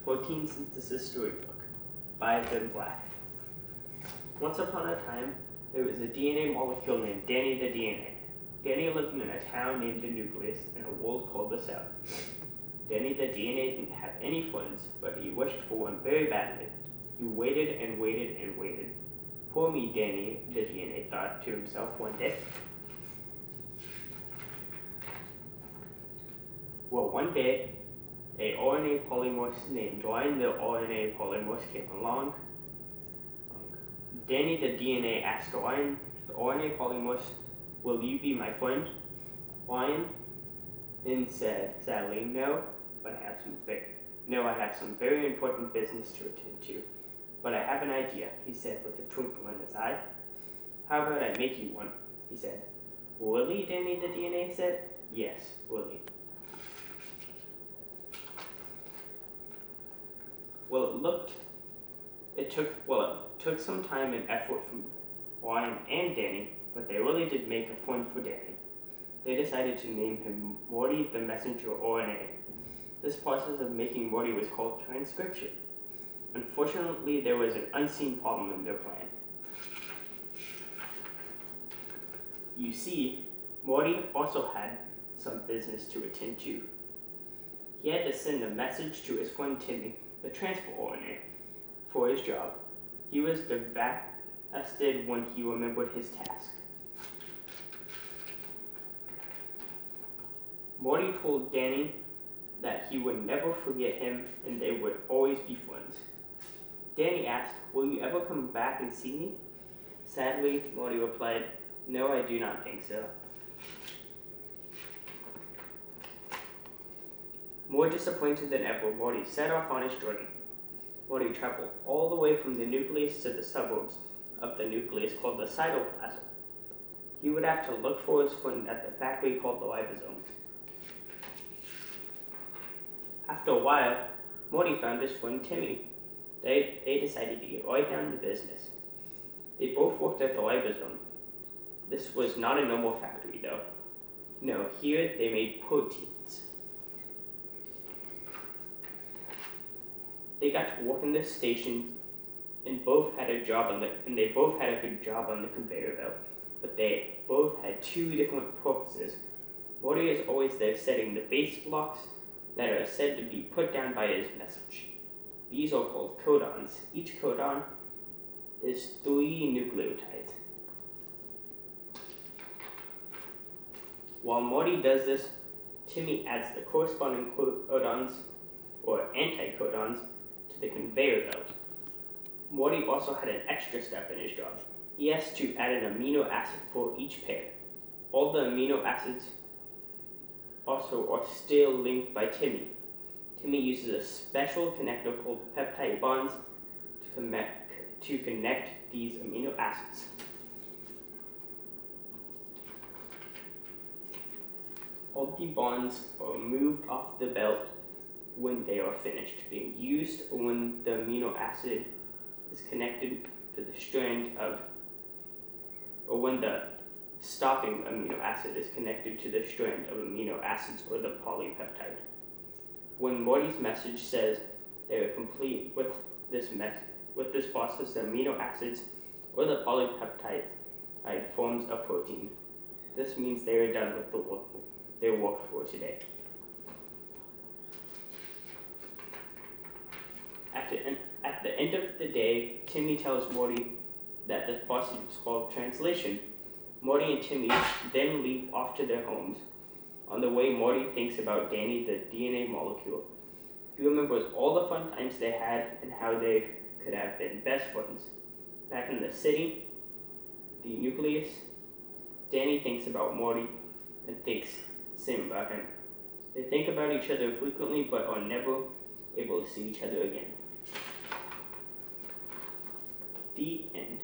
Protein Synthesis Storybook by Ben Black. Once upon a time, there was a DNA molecule named Danny the DNA. Danny lived in a town named the Nucleus in a world called the South. Danny the DNA didn't have any friends, but he wished for one very badly. He waited and waited and waited. Poor me, Danny the DNA thought to himself one day. Well, one day, a RNA polymorph named Ryan the RNA polymorph came along. Danny the DNA asked Ryan, the RNA polymorph, "Will you be my friend?" Ryan then said, sadly, "No, but I have some very important business to attend to. But I have an idea," he said with a twinkle in his eye. "How about I make you one?" he said. "Really?" Danny the DNA said. "Yes, really." It took some time and effort from Ryan and Danny, but they really did make a friend for Danny. They decided to name him Morty the Messenger RNA. This process of making Morty was called transcription. Unfortunately, there was an unseen problem in their plan. You see, Morty also had some business to attend to. He had to send a message to his friend Timmy, the transfer RNA, for his job. He was devastated when he remembered his task. Morty told Danny that he would never forget him and they would always be friends. Danny asked, "Will you ever come back and see me?" Sadly, Morty replied, "No, I do not think so." More disappointed than ever, Morty set off on his journey. Morty traveled all the way from the nucleus to the suburbs of the nucleus called the cytoplasm. He would have to look for his friend at the factory called the ribosome. After a while, Morty found his friend Timmy. They decided to get right down to business. They both worked at the ribosome. This was not a normal factory, though. No, here they made proteins. They got to work in this station and both had a good job on the conveyor belt, but they both had two different purposes. Morty is always there setting the base blocks that are said to be put down by his message. These are called codons. Each codon is 3 nucleotides. While Morty does this, Timmy adds the corresponding codons or anticodons to the conveyor belt. Morty also had an extra step in his job. He has to add an amino acid for each pair. All the amino acids also are still linked by Timmy. Timmy uses a special connector called peptide bonds to connect these amino acids. All the bonds are moved off the belt when they are finished being used, or when the amino acid is connected to the strand of, or when the stopping amino acid is connected to the strand of amino acids or the polypeptide. When Morty's message says they are complete with this process, the amino acids or the polypeptide forms a protein. This means they are done with their work for today. At the end of the day, Timmy tells Morty that this process is called translation. Morty and Timmy then leave off to their homes. On the way, Morty thinks about Danny, the DNA molecule. He remembers all the fun times they had and how they could have been best friends. Back in the city, the nucleus, Danny thinks about Morty and thinks the same about him. They think about each other frequently but are never able to see each other again. The end.